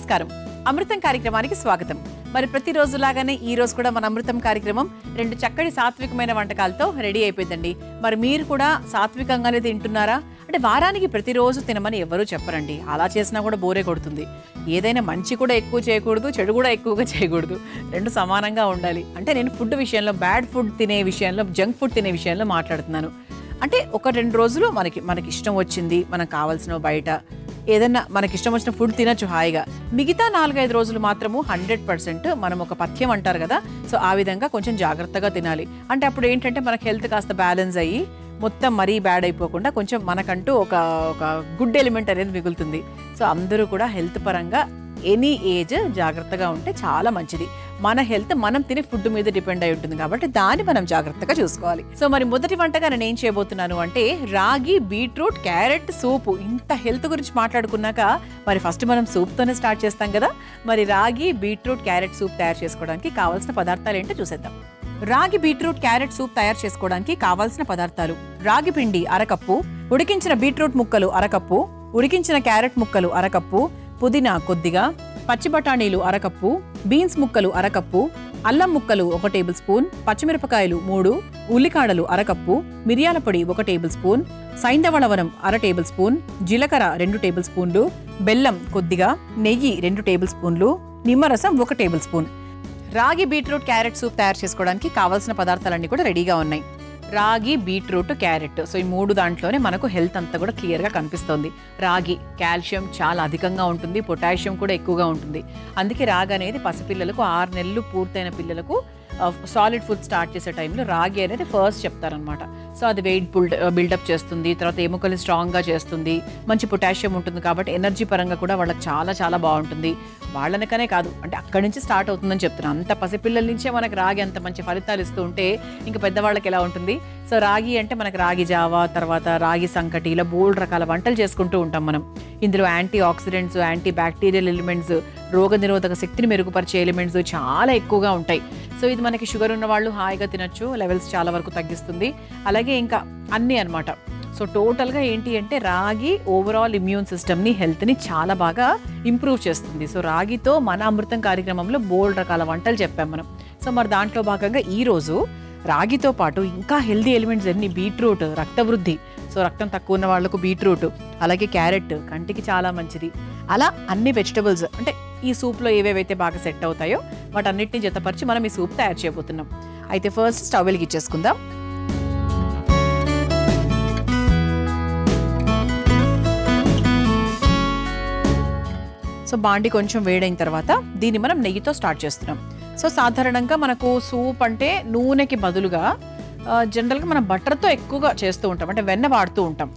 నమస్కారం. అమృతం కార్యక్రమానికి స్వాగతం. మరి ప్రతిరోజులాగానే ఈ రోజు కూడా మన అమృతం కార్యక్రమం రెండు చక్కటి సాత్వికమైన వంటకాలతో రెడీ అయిపోయిందండి. మరి మీరు కూడా సాత్వికంగానే తింటున్నారా? అంటే వారానికి ప్రతిరోజు తినమని ఎవరూ చెప్పరండి. అలా చేసినా కూడా బోరే కొడుతుంది. ఏదైనా మంచి కూడా ఎక్కువ చేయకూడదు, చెడు కూడా ఎక్కువగా చేయకూడదు. రెండు సమానంగా ఉండాలి. అంటే నేను ఫుడ్ విషయంలో, బ్యాడ్ ఫుడ్ తినే విషయంలో, జంక్ ఫుడ్ తినే విషయంలో మాట్లాడుతున్నాను. అంటే ఒక 2 రోజులు మనకి ఇష్టం వచ్చింది, మనకు కావాల్సిన బయట ఏదన్నా మనకి ఇష్టం వచ్చిన ఫుడ్ తినచ్చు హాయిగా. మిగతా 4-5 రోజులు మాత్రము 100% మనం ఒక పథ్యం అంటారు కదా, సో ఆ విధంగా కొంచెం జాగ్రత్తగా తినాలి. అంటే అప్పుడు ఏంటంటే మనకి హెల్త్ కాస్త బ్యాలెన్స్ అయ్యి మొత్తం మరీ బ్యాడ్ అయిపోకుండా కొంచెం మనకంటూ ఒక గుడ్ ఎలిమెంట్ అనేది మిగులుతుంది. సో అందరూ కూడా హెల్త్ పరంగా ఎనీ ఏజ్ జాగ్రత్తగా ఉంటే చాలా మంచిది. మన హెల్త్ మనం తినే ఫుడ్ మీద డిపెండ్ అయి ఉంటుంది కాబట్టి దాన్ని మనం జాగ్రత్తగా చూసుకోవాలి. సో మరి మొదటి వంటగా నేను ఏం చేయబోతున్నాను అంటే రాగి బీట్రూట్ క్యారెట్ సూపు. ఇంత హెల్త్ గురించి మాట్లాడుకున్నాక మరి ఫస్ట్ మనం సూప్తోనే స్టార్ట్ చేస్తాం కదా. మరి రాగి బీట్రూట్ క్యారెట్ సూప్ తయారు చేసుకోవడానికి కావాల్సిన పదార్థాలు ఏంటో చూసేద్దాం. రాగి బీట్రూట్ క్యారెట్ సూప్ తయారు చేసుకోవడానికి కావాల్సిన పదార్థాలు: రాగి పిండి అరకప్పు, ఉడికించిన బీట్రూట్ ముక్కలు అరకప్పు, ఉడికించిన క్యారెట్ ముక్కలు అరకప్పు, పుదీనా కొద్దిగా, పచ్చి బఠానీలు అరకప్పు, బీన్స్ ముక్కలు అరకప్పు, అల్లం ముక్కలు 1 టేబుల్ స్పూన్, పచ్చిమిరపకాయలు 3, ఉల్లికాడలు అరకప్పు, మిరియాల పొడి 1 టేబుల్ స్పూన్, సైంధవ లవణం 1/2 టేబుల్ స్పూన్, జీలకర్ర 2 టేబుల్ స్పూన్లు, బెల్లం కొద్దిగా, నెయ్యి 2 టేబుల్ స్పూన్లు, నిమ్మరసం 1 టేబుల్ స్పూన్. రాగి బీట్రూట్ క్యారెట్ సూప్ తయారు చేసుకోవడానికి కావాల్సిన పదార్థాలన్నీ కూడా రెడీగా ఉన్నాయి. రాగి బీట్రూట్ క్యారెట్, సో ఈ 3 దాంట్లోనే మనకు హెల్త్ అంతా కూడా క్లియర్గా కనిపిస్తుంది. రాగి కాల్షియం చాలా అధికంగా ఉంటుంది, పొటాషియం కూడా ఎక్కువగా ఉంటుంది. అందుకే రాగి అనేది పసిపిల్లలకు 6 నెలలు పూర్తయిన పిల్లలకు సాలిడ్ ఫుడ్ స్టార్ట్ చేసే టైంలో రాగి అనేది ఫస్ట్ చెప్తారనమాట. సో అది వెయిట్ బిల్డప్ చేస్తుంది, తర్వాత ఎముకలు స్ట్రాంగ్గా చేస్తుంది, మంచి పొటాషియం ఉంటుంది కాబట్టి ఎనర్జీ పరంగా కూడా వాళ్ళకి చాలా చాలా బాగుంటుంది. వాళ్ళనికనే కాదు, అంటే అక్కడి నుంచి స్టార్ట్ అవుతుందని చెప్తున్నాను. అంత పసిపిల్లల నుంచే మనకు రాగి అంత మంచి ఫలితాలు ఇస్తూ ఉంటే ఇంకా పెద్దవాళ్ళకి ఎలా ఉంటుంది. సో రాగి అంటే మనకు రాగి జావా, తర్వాత రాగి సంకటి, ఇలా బోల్డ్ రకాల వంటలు చేసుకుంటూ ఉంటాం మనం. ఇందులో antioxidants, antibacterial elements, రోగ నిరోధక శక్తిని మెరుగుపరిచే ఎలిమెంట్స్ చాలా ఎక్కువగా ఉంటాయి. సో ఇది మనకి షుగర్ ఉన్న వాళ్ళు హాయిగా తినచ్చు, లెవెల్స్ చాలా వరకు తగ్గిస్తుంది. అలాగే ఇంకా అన్నీ అనమాట. సో టోటల్గా ఏంటి అంటే రాగి ఓవరాల్ ఇమ్యూన్ సిస్టమ్ని, హెల్త్ని చాలా బాగా ఇంప్రూవ్ చేస్తుంది. సో రాగితో మన అమృతం కార్యక్రమంలో బోల్డ్ రకాల వంటలు చెప్పాం మనం. సో మరి దాంట్లో భాగంగా ఈరోజు రాగితో పాటు ఇంకా హెల్దీ ఎలిమెంట్స్ అన్ని, బీట్రూట్ రక్తవృద్ధి, సో రక్తం తక్కువ ఉన్న వాళ్ళకు బీట్రూట్, అలాగే క్యారెట్ కంటికి చాలా మంచిది. అలా అన్ని వెజిటబుల్స్ అంటే ఈ సూప్లో ఏవేవైతే బాగా సెట్ అవుతాయో వాటన్నిటిని జతపరిచి మనం ఈ సూప్ తయారు చేయబోతున్నాం. అయితే ఫస్ట్ స్టవ్ వెలిగించేసుకుందాం. సో బాండి కొంచెం వేడైన తర్వాత దీన్ని మనం నెయ్యితో స్టార్ట్ చేస్తున్నాం. సో సాధారణంగా మనకు సూప్ అంటే నూనెకి బదులుగా జనరల్గా మనం బటర్తో ఎక్కువగా చేస్తూ ఉంటాం, అంటే వెన్న వాడుతూ ఉంటాం.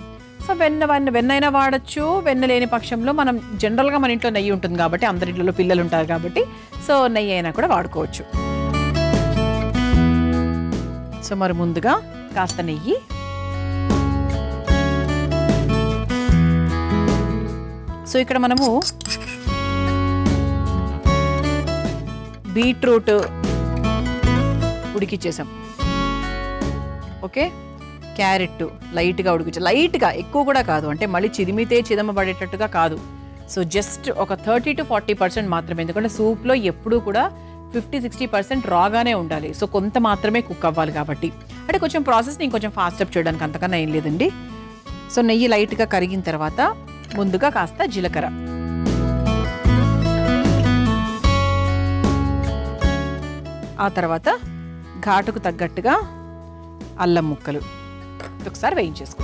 సో వెన్నైనా వాడచ్చు, వెన్న లేని పక్షంలో మనం జనరల్గా మన ఇంట్లో నెయ్యి ఉంటుంది కాబట్టి, అందరి ఇంట్లో పిల్లలు ఉంటారు కాబట్టి సో నెయ్యి అయినా కూడా వాడుకోవచ్చు. సో మరి ముందుగా కాస్త నెయ్యి, సో ఇక్కడ మనము బీట్రూట్ ఉడికిచ్చేసాం. ఓకే, క్యారెట్ లైట్గా ఉడికించాం, లైట్గా, ఎక్కువ కూడా కాదు, అంటే మళ్ళీ చిదిమితే చిదమబడేటట్టుగా కాదు. సో జస్ట్ ఒక 30 to 40% మాత్రమే, ఎందుకంటే సూప్లో ఎప్పుడూ కూడా 50-60% రాగానే ఉండాలి. సో కొంత మాత్రమే కుక్ అవ్వాలి కాబట్టి, అంటే కొంచెం ప్రాసెస్ని ఇంకొంచెం ఫాస్ట్ అప్ చేయడానికి అంతకన్నా ఏం లేదండి. సో నెయ్యి లైట్గా కరిగిన తర్వాత ముందుగా కాస్త జీలకర్ర, ఆ తర్వాత ఘాటుకు తగ్గట్టుగా అల్లం ముక్కలు ఒకసారి వేయించేసుకో.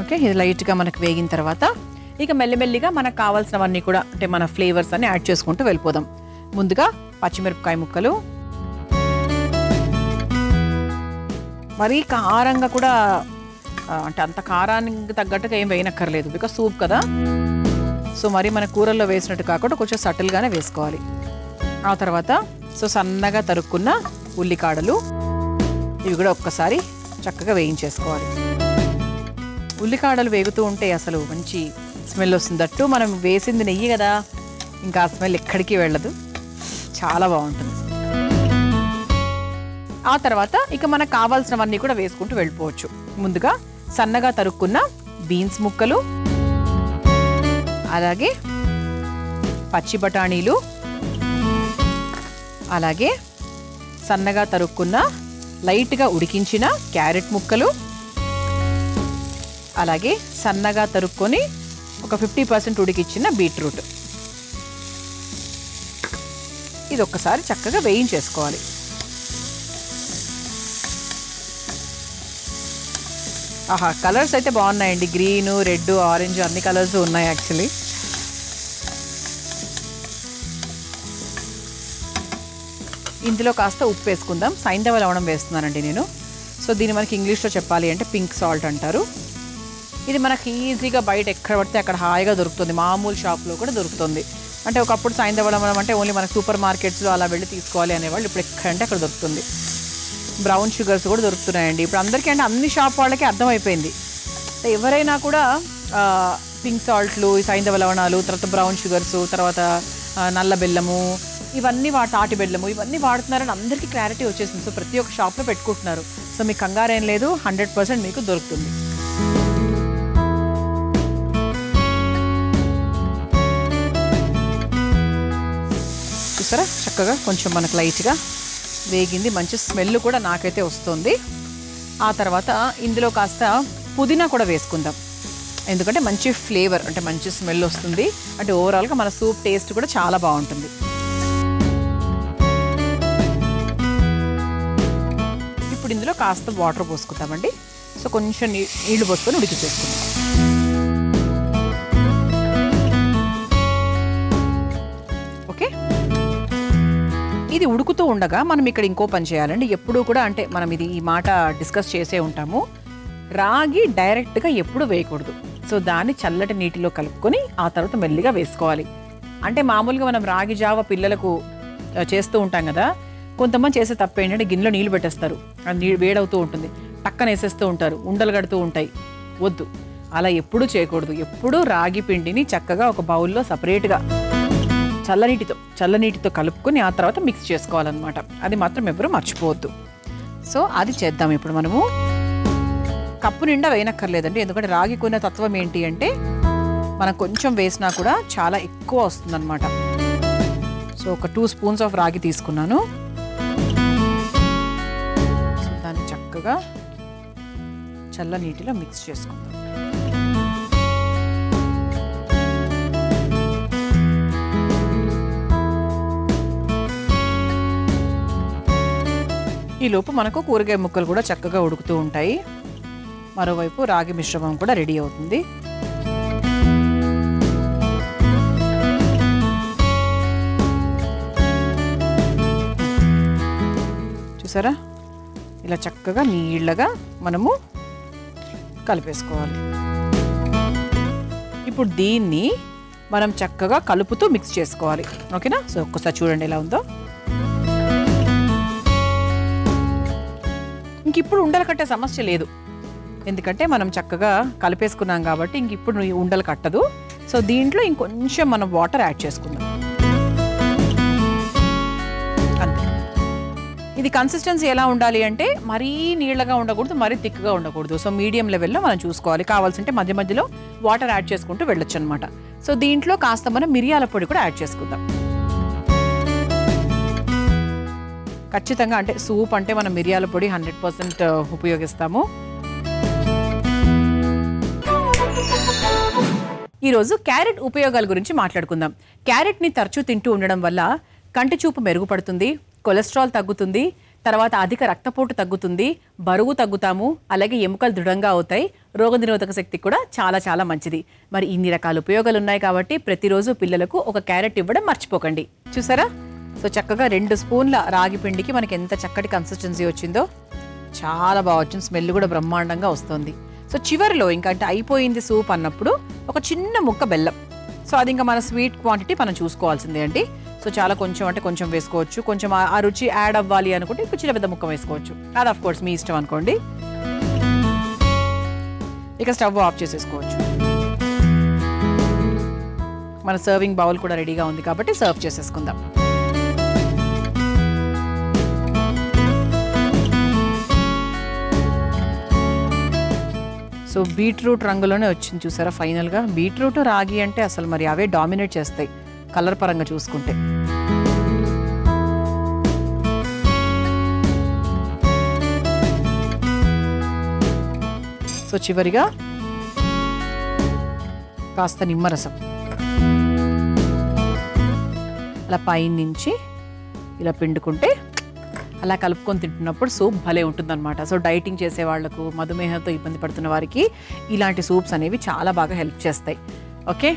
ఓకే, ఇది లైట్గా మనకు వేగిన తర్వాత ఇక మెల్లిమెల్లిగా మనకు కావాల్సినవన్నీ కూడా, అంటే మన ఫ్లేవర్స్ అన్ని యాడ్ చేసుకుంటూ వెళ్ళిపోదాం. ముందుగా పచ్చిమిరపకాయ ముక్కలు, మరీ కారంగా కూడా, అంటే అంత కారానికి తగ్గట్టుగా ఏం వేయనక్కర్లేదు, బికాస్ సూప్ కదా. సో మరి మన కూరల్లో వేసినట్టు కాకుండా కొంచెం సటిల్గానే వేసుకోవాలి. ఆ తర్వాత సో సన్నగా తరుక్కున్న ఉల్లికాడలు, ఇవి కూడా ఒక్కసారి చక్కగా వేయించేసుకోవాలి. ఉల్లికాడలు వేగుతూ ఉంటే అసలు మంచి స్మెల్ వస్తుంది. దట్టు మనం వేసింది నెయ్యి కదా, ఇంకా ఆ స్మెల్ ఎక్కడికి వెళ్ళదు, చాలా బాగుంటుంది. ఆ తర్వాత ఇక మనకు కావాల్సినవన్నీ కూడా వేసుకుంటూ వెళ్ళిపోవచ్చు. ముందుగా సన్నగా తరుక్కున్న బీన్స్ ముక్కలు, అలాగే పచ్చి బఠానీలు, అలాగే సన్నగా తరుక్కున్న లైట్గా ఉడికించిన క్యారెట్ ముక్కలు, అలాగే సన్నగా తరుక్కొని ఒక 50% ఉడికించిన బీట్రూట్. ఇది ఒక్కసారి చక్కగా వేయించేసుకోవాలి. ఆహా, కలర్స్ అయితే బాగున్నాయండి. గ్రీన్, రెడ్, ఆరెంజ్ అన్ని కలర్స్ ఉన్నాయి యాక్చువల్లీ. ఇందులో కాస్త ఉప్పు వేసుకుందాం. సైంధవ లవణం వేస్తున్నానండి నేను. సో దీన్ని మనకి ఇంగ్లీష్లో చెప్పాలి అంటే పింక్ సాల్ట్ అంటారు. ఇది మనకి ఈజీగా బయట ఎక్కడ పడితే అక్కడ హాయిగా దొరుకుతుంది. మామూలు షాప్లో కూడా దొరుకుతుంది. అంటే ఒకప్పుడు సైంధవ లవణం అంటే ఓన్లీ మనకి సూపర్ మార్కెట్స్లో అలా వెళ్ళి తీసుకోవాలి అనేవాళ్ళు. ఇప్పుడు ఎక్కడంటే అక్కడ దొరుకుతుంది. బ్రౌన్ షుగర్స్ కూడా దొరుకుతున్నాయండి ఇప్పుడు అందరికీ. అంటే అన్ని షాప్ వాళ్ళకి అర్థమైపోయింది. ఎవరైనా కూడా పింక్ సాల్ట్లు, సైంధవ లవణాలు, తర్వాత బ్రౌన్ షుగర్స్, తర్వాత నల్ల బెల్లము, ఇవన్నీ తాటి బెల్లము ఇవన్నీ వాడుతున్నారని అందరికీ క్లారిటీ వచ్చేసింది. సో ప్రతి ఒక్క షాప్లో పెట్టుకుంటున్నారు. సో మీకు కంగారేం లేదు, 100% మీకు దొరుకుతుంది. చూసారా చక్కగా కొంచెం మనకు లైట్గా వేగింది. మంచి స్మెల్ కూడా నాకైతే వస్తుంది. ఆ తర్వాత ఇందులో కాస్త పుదీనా కూడా వేసుకుందాం. ఎందుకంటే మంచి ఫ్లేవర్, అంటే మంచి స్మెల్ వస్తుంది. అంటే ఓవరాల్గా మన సూప్ టేస్ట్ కూడా చాలా బాగుంటుంది. ఇప్పుడు ఇందులో కాస్త వాటర్ పోసుకుందామండి. సో కొంచెం నీళ్లు పోసుకొని ఉడికించేసుకుందాం. ఓకే, ఇది ఉడుకుతూ ఉండగా మనం ఇక్కడ ఇంకో పని చేయాలండి. ఎప్పుడూ కూడా అంటే మనం ఈ మాట డిస్కస్ చేసే ఉంటాము. రాగి డైరెక్ట్గా ఎప్పుడు వేయకూడదు. సో దాన్ని చల్లటి నీటిలో కలుపుకొని ఆ తర్వాత మెల్లిగా వేసుకోవాలి. అంటే మామూలుగా మనం రాగి జావ పిల్లలకు చేస్తూ ఉంటాం కదా, కొంతమంది చేసే తప్పు ఏంటంటే గిన్నెలో నీళ్ళు పెట్టేస్తారు. అది వేడవుతూ ఉంటుంది, టక్కన వేసేస్తూ ఉంటారు, ఉండలు కడుతూ ఉంటాయి. వద్దు, అలా ఎప్పుడూ చేయకూడదు. ఎప్పుడూ రాగి పిండిని చక్కగా ఒక బౌల్లో సపరేట్గా చల్లనీటితో కలుపుకొని ఆ తర్వాత మిక్స్ చేసుకోవాలన్నమాట. అది మాత్రం ఎవరు మర్చిపోవద్దు. సో అది చేద్దాం ఇప్పుడు మనము. కప్పు నిండా వేయనక్కర్లేదండి. ఎందుకంటే రాగి కొన్న తత్వం ఏంటి అంటే మనం కొంచెం వేసినా కూడా చాలా ఎక్కువ వస్తుందన్నమాట. సో ఒక 2 స్పూన్స్ ఆఫ్ రాగి తీసుకున్నాను. సో దాన్ని చక్కగా చల్ల నీటిలో మిక్స్ చేసుకుందాం. ఈలోపు మనకు కూరగాయ ముక్కలు కూడా చక్కగా ఉడుకుతూ ఉంటాయి. మరోవైపు రాగి మిశ్రమం కూడా రెడీ అవుతుంది. చూసారా, ఇలా చక్కగా నీళ్ళగా మనము కలిపేసుకోవాలి. ఇప్పుడు దీన్ని మనం చక్కగా కలుపుతూ మిక్స్ చేసుకోవాలి. ఓకేనా? సో ఒక్కసారి చూడండి ఎలా ఉందో. ఇంక ఇప్పుడు ఉండలు కట్టే సమస్య లేదు. ఎందుకంటే మనం చక్కగా కలిపేసుకున్నాం కాబట్టి ఇంక ఇప్పుడు ఉండలు కట్టదు. సో దీంట్లో ఇంకొంచెం మనం వాటర్ యాడ్ చేసుకుందాం. అంతే. ఇది కన్సిస్టెన్సీ ఎలా ఉండాలి అంటే మరీ నీళ్ళగా ఉండకూడదు, మరీ థిక్గా ఉండకూడదు. సో మీడియం లెవెల్లో మనం చూసుకోవాలి. కావాల్సింటే మధ్య మధ్యలో వాటర్ యాడ్ చేసుకుంటూ వెళ్ళొచ్చు అనమాట. సో దీంట్లో కాస్త మనం మిరియాల పొడి కూడా యాడ్ చేసుకుందాం. ఖచ్చితంగా అంటే సూప్ అంటే మనం మిరియాల పొడి 100% ఉపయోగిస్తాము. ఈరోజు క్యారెట్ ఉపయోగాల గురించి మాట్లాడుకుందాం. క్యారెట్ని తరచూ తింటూ ఉండడం వల్ల కంటి చూపు మెరుగుపడుతుంది, కొలెస్ట్రాల్ తగ్గుతుంది, తర్వాత అధిక రక్తపోటు తగ్గుతుంది, బరువు తగ్గుతాము, అలాగే ఎముకలు దృఢంగా అవుతాయి, రోగనిరోధక శక్తి కూడా చాలా చాలా మంచిది. మరి ఇన్ని రకాల ఉపయోగాలు ఉన్నాయి కాబట్టి ప్రతిరోజు పిల్లలకు ఒక క్యారెట్ ఇవ్వడం మర్చిపోకండి. చూసారా? సో చక్కగా 2 స్పూన్ల రాగి పిండికి మనకి ఎంత చక్కటి కన్సిస్టెన్సీ వచ్చిందో. చాలా బాగా వచ్చింది, స్మెల్ కూడా బ్రహ్మాండంగా వస్తుంది. సో చివరిలో ఇంకా అంటే అయిపోయింది సూప్ అన్నప్పుడు ఒక చిన్న ముక్క బెల్లం. సో అది ఇంకా మన స్వీట్ క్వాంటిటీ మనం చూసుకోవాల్సిందే అండి. సో చాలా కొంచెం అంటే కొంచెం వేసుకోవచ్చు. కొంచెం ఆ రుచి యాడ్ అవ్వాలి అనుకుంటే ఇప్పుడు చిన్న పెద్ద ముక్క వేసుకోవచ్చు. అది ఆఫ్ కోర్స్ మీ ఇష్టం అనుకోండి. ఇక స్టవ్ ఆఫ్ చేసేసుకోవచ్చు. మన సర్వింగ్ బౌల్ కూడా రెడీగా ఉంది కాబట్టి సర్వ్ చేసేసుకుందాం. సో బీట్రూట్ రంగులోనే వచ్చింది చూసారా ఫైనల్గా. బీట్రూట్ రాగి అంటే అసలు మరి అవే డామినేట్ చేస్తాయి కలర్ పరంగా చూసుకుంటే. సో చివరిగా కాస్త నిమ్మరసం అలా పైనుంచి ఇలా పిండుకుంటే అలా కలుపుకొని తింటున్నప్పుడు సూప్ భలే ఉంటుందన్నమాట. సో డైటింగ్ చేసే వాళ్లకు, మధుమేహంతో ఇబ్బంది పడుతున్న వారికి ఇలాంటి సూప్స్ అనేవి చాలా బాగా హెల్ప్ చేస్తాయి. ఓకే,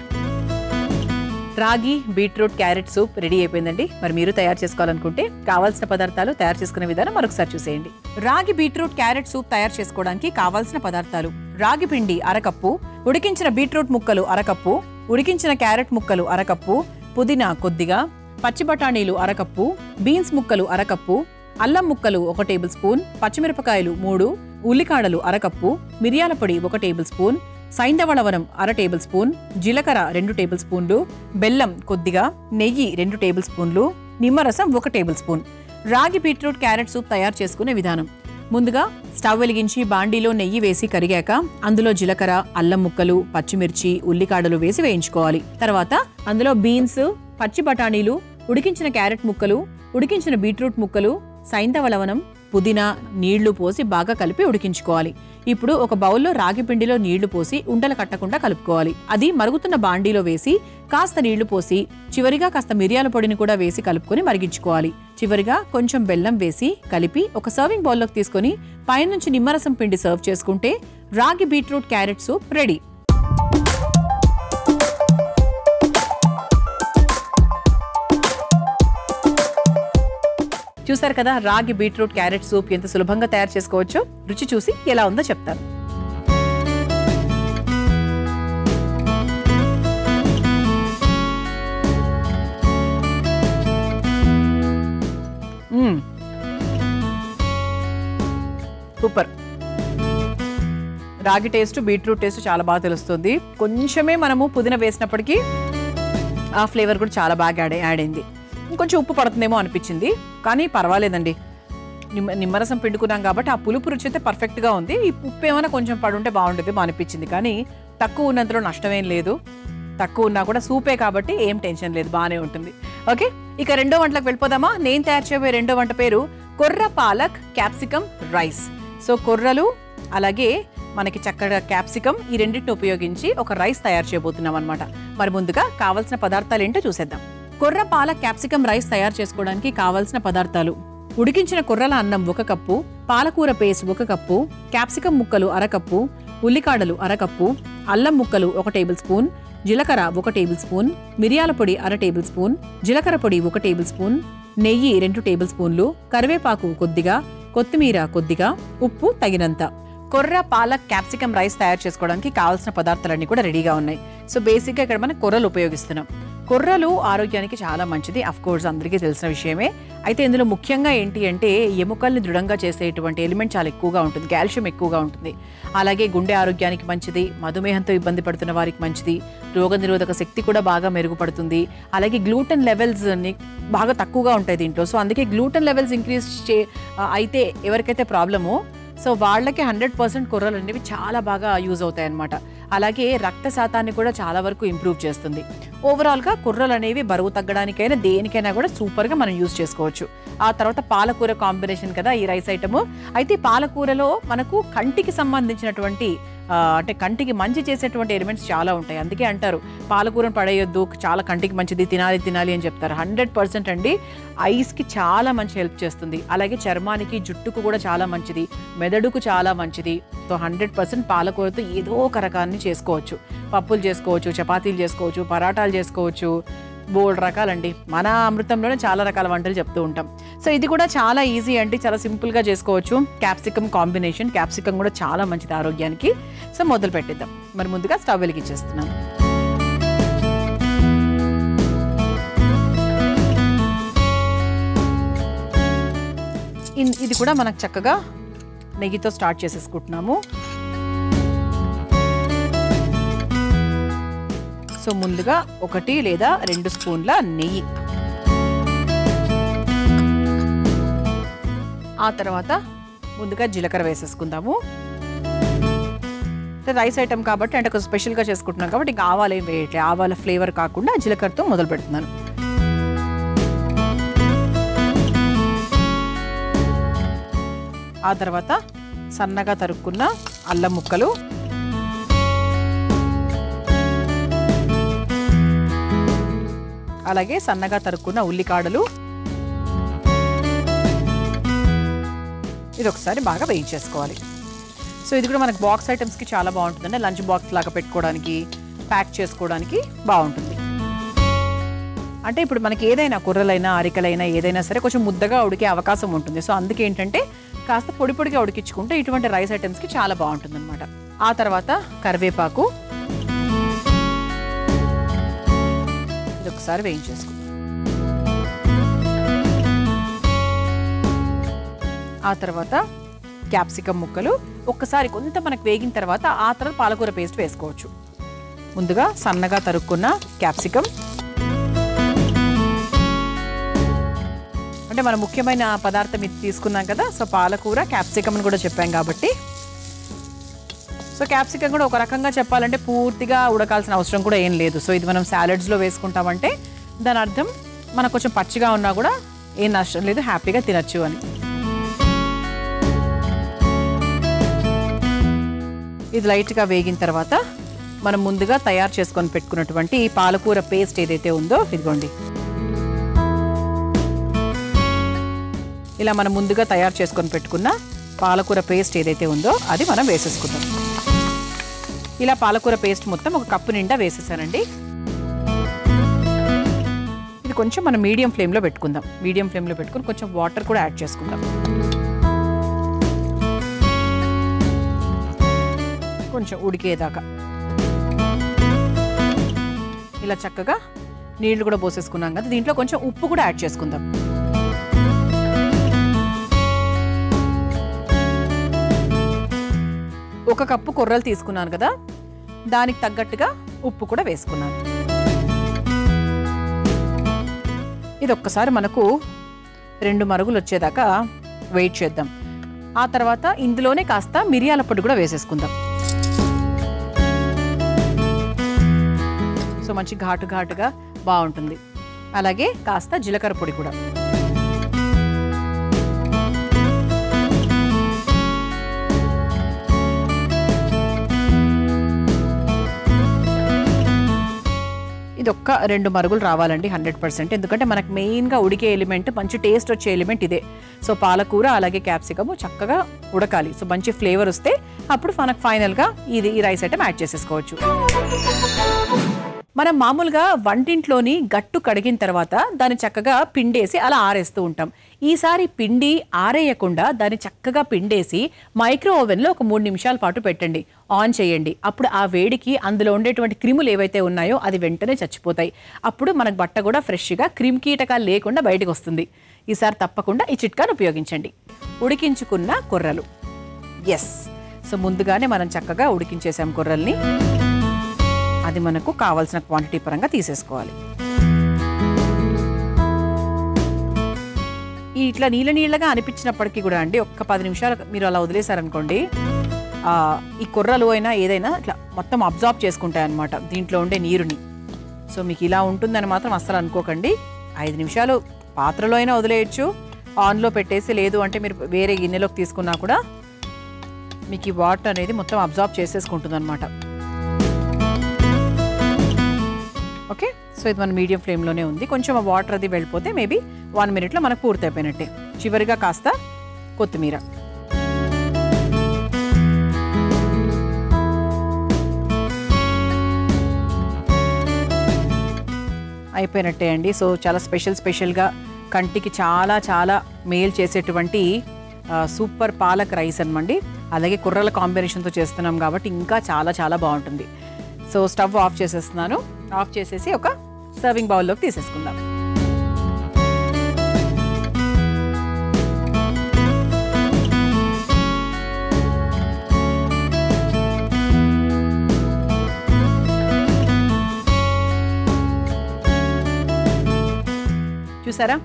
రాగి బీట్రూట్ క్యారెట్ సూప్ రెడీ అయిపోయిందండి. మరి మీరు తయారు చేసుకోవాలనుకుంటే కావాల్సిన పదార్థాలు, తయారు చేసుకునే విధానం మరొకసారి చూసేయండి. రాగి బీట్రూట్ క్యారెట్ సూప్ తయారు చేసుకోవడానికి కావాల్సిన పదార్థాలు: రాగి పిండి అరకప్పు, ఉడికించిన బీట్రూట్ ముక్కలు అరకప్పు, ఉడికించిన క్యారెట్ ముక్కలు అరకప్పు, పుదీనా కొద్దిగా, పచ్చి బఠానీలు అరకప్పు, బీన్స్ ముక్కలు అరకప్పు, అల్లం ముక్కలు 1 టేబుల్ స్పూన్, పచ్చిమిరపకాయలు 3, ఉల్లికాడలు అరకప్పు, మిరియాల పొడి 1 టేబుల్ స్పూన్, సైంధవ లవణం 1/2 టేబుల్ స్పూన్, జీలకర్ర 2 టేబుల్ స్పూన్లు, బెల్లం కొద్దిగా, నెయ్యి 2 టేబుల్ స్పూన్లు, నిమ్మరసం 1 టేబుల్ స్పూన్. రాగి బీట్రూట్ క్యారెట్ సూప్ తయారు చేసుకునే విధానం: ముందుగా స్టవ్ వెలిగించి బాండీలో నెయ్యి వేసి కరిగాక అందులో జీలకర్ర, అల్లం ముక్కలు, పచ్చిమిర్చి, ఉల్లికాడలు వేసి వేయించుకోవాలి. తర్వాత అందులో బీన్స్, పచ్చి బఠానీలు, ఉడికించిన క్యారెట్ ముక్కలు, ఉడికించిన బీట్రూట్ ముక్కలు, సైంధవ లవణం, పుదీనా, నీళ్లు పోసి బాగా కలిపి ఉడికించుకోవాలి. ఇప్పుడు ఒక బౌల్లో రాగి పిండిలో నీళ్లు పోసి ఉండలు కట్టకుండా కలుపుకోవాలి. అది మరుగుతున్న బాండీలో వేసి కాస్త నీళ్లు పోసి చివరిగా కాస్త మిరియాల పొడిని కూడా వేసి కలుపుకొని మరిగించుకోవాలి. చివరిగా కొంచెం బెల్లం వేసి కలిపి ఒక సర్వింగ్ బౌల్లోకి తీసుకొని పైనుంచి నిమ్మరసం పిండి సర్వ్ చేసుకుంటే రాగి బీట్రూట్ క్యారెట్ సూప్ రెడీ. చూసారు కదా రాగి బీట్రూట్ క్యారెట్ సూప్ ఎంత సులభంగా తయారు చేసుకోవచ్చో. రుచి చూసి ఎలా ఉందో చెప్తాను. సూపర్. రాగి టేస్ట్, బీట్రూట్ టేస్ట్ చాలా బాగా తెలుస్తుంది. కొంచెమే మనము పుదీనా వేసినప్పటికీ ఆ ఫ్లేవర్ కూడా చాలా బాగా యాడ్ అయింది. ఇంకొంచెం ఉప్పు పడుతుందేమో అనిపించింది, కానీ పర్వాలేదండి. నిమ్మరసం పిండుకున్నాం కాబట్టి ఆ పులుపు రుచి అయితే పర్ఫెక్ట్గా ఉంది. ఈ ఉప్పు ఏమైనా కొంచెం పడుంటే బాగుండేదేమో అనిపించింది, కానీ తక్కువ ఉన్నంతలో నష్టమేం లేదు. తక్కువ ఉన్నా కూడా సూపే కాబట్టి ఏం టెన్షన్ లేదు, బాగానే ఉంటుంది. ఓకే, ఇక రెండో వంటలకు వెళ్ళిపోదామా. నేను తయారు చేయబోయే రెండో వంట పేరు కొర్ర పాలక్ క్యాప్సికమ్ రైస్. సో కొర్రలు అలాగే మనకి చక్కగా క్యాప్సికమ్, ఈ రెండింటిని ఉపయోగించి ఒక రైస్ తయారు చేయబోతున్నాం అనమాట. మరి ముందుగా కావాల్సిన పదార్థాలు ఏంటో చూసేద్దాం. కొర్ర పాలక్ క్యాప్సికమ్ రైస్ తయారు చేసుకోవడానికి కావాల్సిన పదార్థాలు: ఉడికించిన కొర్రల అన్నం 1 కప్పు, పాలకూర పేస్ట్ 1 కప్పు, క్యాప్సికమ్ ముక్కలు 1/2 కప్పు, ఉల్లికాడలు 1/2 కప్పు, అల్లం ముక్కలు 1 టేబుల్ స్పూన్, జీలకర్ర 1 టేబుల్ స్పూన్, మిరియాల పొడి 1/2 టేబుల్ స్పూన్, జీలకర్ర పొడి 1 టేబుల్ స్పూన్, నెయ్యి 2 టేబుల్ స్పూన్లు, కరివేపాకు కొద్దిగా, కొత్తిమీర కొద్దిగా, ఉప్పు తగినంత. కొర్ర పాలక్ క్యాప్సికమ్ రైస్ తయారు చేసుకోవడానికి కావాల్సిన పదార్థాలన్నీ కూడా రెడీగా ఉన్నాయి. సో బేసిక్గా ఇక్కడ మనం కొర్రలు ఉపయోగిస్తున్నాం. కొర్రలు ఆరోగ్యానికి చాలా మంచిది, అఫ్ కోర్స్ అందరికీ తెలిసిన విషయమే. అయితే ఇందులో ముఖ్యంగా ఏంటి అంటే ఎముకల్ని దృఢంగా చేసేటువంటి ఎలిమెంట్ చాలా ఎక్కువగా ఉంటుంది, కాల్షియం ఎక్కువగా ఉంటుంది. అలాగే గుండె ఆరోగ్యానికి మంచిది, మధుమేహంతో ఇబ్బంది పడుతున్న వారికి మంచిది, రోగనిరోధక శక్తి కూడా బాగా మెరుగుపడుతుంది. అలాగే గ్లూటెన్ లెవెల్స్ బాగా తక్కువగా ఉంటాయి దీంట్లో. సో అందుకే గ్లూటెన్ లెవెల్స్ ఇంక్రీజ్ అయితే ఎవరికైతే ప్రాబ్లమో సో వాళ్ళకి 100% కొర్రలు అనేవి చాలా బాగా యూజ్ అవుతాయి అన్నమాట. అలాగే రక్త శాతాన్ని కూడా చాలా వరకు ఇంప్రూవ్ చేస్తుంది. ఓవరాల్గా కొర్రలు అనేవి బరువు తగ్గడానికైనా దేనికైనా కూడా సూపర్గా మనం యూజ్ చేసుకోవచ్చు. ఆ తర్వాత పాలకూర కాంబినేషన్ కదా ఈ రైస్ ఐటము. అయితే పాలకూరలో మనకు కంటికి సంబంధించినటువంటి అంటే కంటికి మంచి చేసేటువంటి ఎలిమెంట్స్ చాలా ఉంటాయి. అందుకే అంటారు పాలకూరను పడేయొద్దు, చాలా కంటికి మంచిది, తినాలి అని చెప్తారు. 100% అండి, ఐస్కి చాలా మంచి హెల్ప్ చేస్తుంది. అలాగే చర్మానికి, జుట్టుకు కూడా చాలా మంచిది, మెదడుకు చాలా మంచిది. సో 100% పాలకూరతో ఏదో ఒక రకాన్ని చేసుకోవచ్చు. పప్పులు చేసుకోవచ్చు, చపాతీలు చేసుకోవచ్చు, పరాటాలు చేసుకోవచ్చు, బోల్డ్ రకాలండి. మన అమృతంలోనే చాలా రకాల వంటలు చెప్తూ ఉంటాం. సో ఇది కూడా చాలా ఈజీ అండి, చాలా సింపుల్గా చేసుకోవచ్చు. క్యాప్సికమ్ కాంబినేషన్, క్యాప్సికమ్ కూడా చాలా మంచిది ఆరోగ్యానికి. సో మొదలు పెట్టిద్దాం. మరి ముందుగా స్టవ్ వెలిగించేస్తున్నాను. ఇది కూడా మనకు చక్కగా నెయ్యితో స్టార్ట్ చేసేసుకుంటున్నాము. సో ముందుగా 1 లేదా 2 స్పూన్ల నెయ్యి, ఆ తర్వాత ముందుగా జీలకర్ర వేసేసుకుందాము. రైస్ ఐటమ్ కాబట్టి అంటే కొంచెం స్పెషల్గా చేసుకుంటున్నాను కాబట్టి ఇంకా ఆవాలు ఏం వేయట్లేదు. ఆవాల ఫ్లేవర్ కాకుండా జీలకర్రతో మొదలు పెడుతున్నాను. ఆ తర్వాత సన్నగా తరుక్కున్న అల్లం ముక్కలు, అలాగే సన్నగా తరుక్కున్న ఉల్లికాడలు, ఇది ఒకసారి బాగా వేయించేసుకోవాలి. సో ఇది కూడా మనకు బాక్స్ ఐటమ్స్కి చాలా బాగుంటుందండి. లంచ్ బాక్స్ లాగా పెట్టుకోవడానికి, ప్యాక్ చేసుకోవడానికి బాగుంటుంది. అంటే ఇప్పుడు మనకి ఏదైనా కూరలైనా అరికలైనా ఏదైనా సరే కొంచెం ముద్దగా ఉడికే అవకాశం ఉంటుంది. సో అందుకే ఏంటంటే కాస్త పొడి పొడిగా ఉడికించుకుంటే ఇటువంటి రైస్ ఐటమ్స్కి చాలా బాగుంటుంది అనమాట. ఆ తర్వాత కరివేపాకు, ఇది ఒకసారి వేయించేసుకుందాం. ఆ తర్వాత క్యాప్సికమ్ ముక్కలు ఒక్కసారి కొంత మనకు వేగిన తర్వాత ఆ తర్వాత పాలకూర పేస్ట్ వేసుకోవచ్చు. ముందుగా సన్నగా తరుక్కున్న క్యాప్సికమ్, అంటే మనం ముఖ్యమైన పదార్థం ఇది తీసుకున్నాం కదా. సో పాలకూర క్యాప్సికమ్ అని కూడా చెప్పాం కాబట్టి, సో క్యాప్సికమ్ కూడా ఒక రకంగా చెప్పాలంటే పూర్తిగా ఉడకాల్సిన అవసరం కూడా ఏం లేదు. సో ఇది మనం సాలడ్స్లో వేసుకుంటామంటే దాని అర్థం మనకు కొంచెం పచ్చిగా ఉన్నా కూడా ఏం నష్టం లేదు, హ్యాపీగా తినచ్చు అని. ఇది లైట్గా వేగిన తర్వాత మనం ముందుగా తయారు చేసుకొని పెట్టుకున్నటువంటి పాలకూర పేస్ట్ ఏదైతే ఉందో ఇదిగోండి, ఇలా మనం ముందుగా తయారు చేసుకొని పెట్టుకున్న పాలకూర పేస్ట్ ఏదైతే ఉందో అది మనం వేసేసుకుందాం. ఇలా పాలకూర పేస్ట్ మొత్తం ఒక కప్పు నిండా వేసేసానండి. ఇది కొంచెం మనం మీడియం ఫ్లేమ్లో పెట్టుకుందాం. మీడియం ఫ్లేమ్లో పెట్టుకుని కొంచెం వాటర్ కూడా యాడ్ చేసుకుందాం. కొంచెం ఉడికేదాకా ఇలా చక్కగా నీళ్లు కూడా పోసేసుకున్నాం కదా. దీంట్లో కొంచెం ఉప్పు కూడా యాడ్ చేసుకుందాం. ఒక కప్పు కొర్రలు తీసుకున్నాను కదా, దానికి తగ్గట్టుగా ఉప్పు కూడా వేసుకున్నాను. ఇది ఒక్కసారి మనకు 2 మరుగులు వచ్చేదాకా వెయిట్ చేద్దాం. ఆ తర్వాత ఇందులోనే కాస్త మిరియాల పొడి కూడా వేసేసుకుందాం. సో మంచి ఘాటు ఘాటుగా బాగుంటుంది. అలాగే కాస్త జీలకర్ర పొడి కూడా. ఇది ఒక్క 2 మరుగులు రావాలండి 100%. ఎందుకంటే మనకు మెయిన్గా ఉడికే ఎలిమెంట్, మంచి టేస్ట్ వచ్చే ఎలిమెంట్ ఇదే. సో పాలకూర అలాగే క్యాప్సికము చక్కగా ఉడకాలి. సో మంచి ఫ్లేవర్ వస్తే అప్పుడు మనకు ఫైనల్గా ఈ రైస్ ఐటమ్ యాడ్ చేసేసుకోవచ్చు. మనం మామూలుగా వంటింట్లోని గట్టు కడిగిన తర్వాత దాన్ని చక్కగా పిండేసి అలా ఆరేస్తూ ఉంటాం. ఈసారి పిండి ఆరేయకుండా దాన్ని చక్కగా పిండేసి మైక్రో ఓవెన్లో ఒక 3 నిమిషాల పాటు పెట్టండి, ఆన్ చేయండి. అప్పుడు ఆ వేడికి అందులో ఉండేటువంటి క్రిములు ఏవైతే ఉన్నాయో అది వెంటనే చచ్చిపోతాయి. అప్పుడు మనకు బట్ట కూడా ఫ్రెష్గా క్రిమి కీటకాలు లేకుండా బయటకు వస్తుంది. ఈసారి తప్పకుండా ఈ చిట్కాను ఉపయోగించండి. ఉడికించుకున్న కొర్రలు, ఎస్. సో ముందుగానే మనం చక్కగా ఉడికించేసాం కొర్రల్ని. అది మనకు కావాల్సిన క్వాంటిటీ పరంగా తీసేసుకోవాలి. ఇట్లా నీళ్ళగా అనిపించినప్పటికీ కూడా అండి ఒక్క 10 నిమిషాలు మీరు అలా వదిలేశారనుకోండి, ఈ కొర్రలు అయినా ఏదైనా ఇట్లా మొత్తం అబ్జార్బ్ చేసుకుంటాయి అన్నమాట దీంట్లో ఉండే నీరుని. సో మీకు ఇలా ఉంటుందని మాత్రం అస్సలు అనుకోకండి. 5 నిమిషాలు పాత్రలో అయినా వదిలేయచ్చు, ఆన్లో పెట్టేసి, లేదు అంటే మీరు వేరే గిన్నెలోకి తీసుకున్నా కూడా మీకు ఈ వాటర్ అనేది మొత్తం అబ్జార్బ్ చేసేసుకుంటుంది అనమాట. ఓకే, సో ఇది మన మీడియం ఫ్లేమ్లోనే ఉంది. కొంచెం ఆ వాటర్ అది వెళ్ళిపోతే మేబీ 1 మినిట్లో మనకు పూర్తి అయిపోయినట్టే. చివరిగా కాస్త కొత్తిమీర. అయిపోయినట్టే అండి. సో చాలా స్పెషల్గా కంటికి చాలా చాలా మేలు చేసేటువంటి సూపర్ పాలక్ రైస్ అనమండి. అలాగే కుర్రల కాంబినేషన్తో చేస్తున్నాం కాబట్టి ఇంకా చాలా చాలా బాగుంటుంది. సో స్టవ్ ఆఫ్ చేసేస్తున్నాను. ఆఫ్ చేసేసి ఒక సర్వింగ్ బౌల్లోకి తీసేసుకుందాం. చూసారా,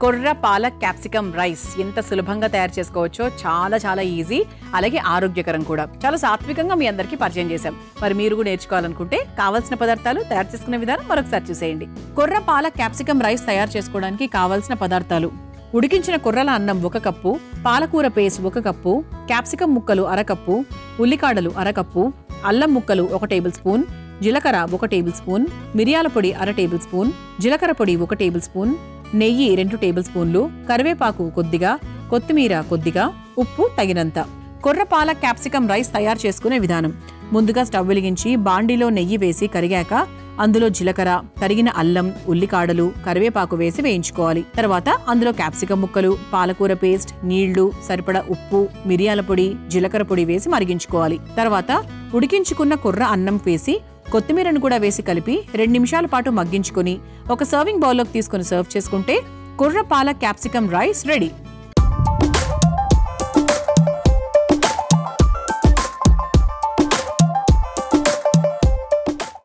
కొర్ర పాలక్ క్యాప్సికమ్ రైస్ ఎంత సులభంగా తయారు చేసుకోవచ్చో చాలా చాలా ఈజీ, అలాగే ఆరోగ్యకరం కూడా. చాలా సాత్వికంగా మీ అందరికీ పరిచయం చేశాం. మరి మీరు కూడా నేర్చుకోవాలనుకుంటే కావాల్సిన పదార్థాలు, తయారు చేసుకునే విధానం మరొకసారి చూసేయండి. కొర్ర పాలక్ క్యాప్సికమ్ రైస్ తయారు చేసుకోవడానికి కావాల్సిన పదార్థాలు: ఉడికించిన కొర్రల అన్నం 1 కప్పు, పాలకూర పేస్ట్ 1 కప్పు, క్యాప్సికమ్ ముక్కలు 1/2 కప్పు, ఉల్లికాడలు 1/2 కప్పు, అల్లం ముక్కలు 1 టేబుల్ స్పూన్, జీలకర్ర 1 టేబుల్ స్పూన్, మిరియాల పొడి 1/2 టేబుల్ స్పూన్, జీలకర్ర పొడి 1 టేబుల్ స్పూన్, నెయ్యి 2 టేబుల్ స్పూన్లు, కరివేపాకు కొద్దిగా, కొత్తిమీర కొద్దిగా, ఉప్పు తగినంత. కొర్ర పాలక్ క్యాప్సికమ్ రైస్ తయారు చేసుకునే విధానం: ముందుగా స్టవ్ వెలిగించి బాండీలో నెయ్యి వేసి కరిగాక అందులో జీలకర్ర, తరిగిన అల్లం, ఉల్లికాడలు, కరివేపాకు వేసి వేయించుకోవాలి. తర్వాత అందులో క్యాప్సికమ్ ముక్కలు, పాలకూర పేస్ట్, నీళ్లు, సరిపడా ఉప్పు, మిరియాల పొడి, జీలకర్ర పొడి వేసి మరిగించుకోవాలి. తర్వాత ఉడికించుకున్న కొర్ర అన్నం వేసి కొత్తిమీరను కూడా వేసి కలిపి 2 నిమిషాల పాటు మగ్గించుకొని ఒక సర్వింగ్ బౌల్లోకి తీసుకుని సర్వ్ చేసుకుంటే కొర్ర పాలక్ క్యాప్సికమ్ రైస్ రెడీ.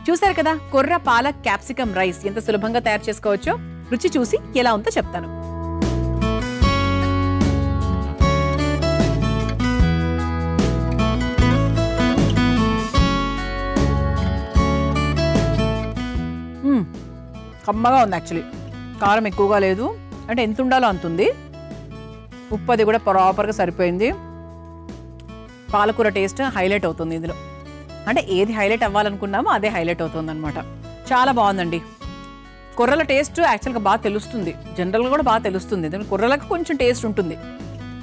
చూసారు కదా, కొర్ర పాలక్ క్యాప్సికమ్ రైస్ ఎంత సులభంగా తయారు చేసుకోవచ్చో. రుచి చూసి ఎలా ఉందో చెప్తాను. కమ్మగా ఉంది. యాక్చువల్లీ కారం ఎక్కువగా లేదు, అంటే ఎంత ఉండాలో అంత ఉంది. ఉప్పు అది కూడా ప్రాపర్గా సరిపోయింది. పాలకూర టేస్ట్ హైలైట్ అవుతుంది ఇందులో. అంటే ఏది హైలైట్ అవ్వాలనుకున్నామో అదే హైలైట్ అవుతుంది అనమాట. చాలా బాగుందండి. కొర్రల టేస్ట్ యాక్చువల్గా బాగా తెలుస్తుంది, జనరల్గా కూడా బాగా తెలుస్తుంది. ఎందుకంటే కొర్రలకు కొంచెం టేస్ట్ ఉంటుంది.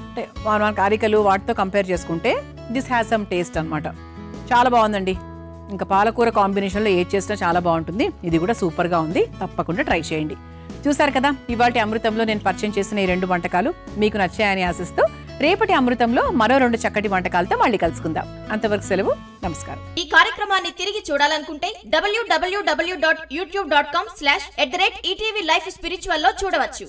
అంటే మన కారికలు వాటితో కంపేర్ చేసుకుంటే దిస్ హ్యాస్ సమ్ టేస్ట్ అనమాట. చాలా బాగుందండి. ఇంకా పాలకూర కాంబినేషన్లో ఏది చేసినా చాలా బాగుంటుంది. ఇది కూడా సూపర్గా ఉంది, తప్పకుండా ట్రై చేయండి. చూసారు కదా, ఇవాళ అమృతంలో నేను పరిచయం చేసిన ఈ 2 వంటకాలు మీకు నచ్చాయని ఆశిస్తూ రేపటి అమృతంలో మరో 2 చక్కటి వంటకాలతో మళ్ళీ కలుసుకుందాం. అంతవరకు సెలవు, నమస్కారం. ఈ కార్యక్రమాన్ని తిరిగి చూడాలనుకుంటే www.youtube.com/ETV Life Spiritual లో చూడవచ్చు.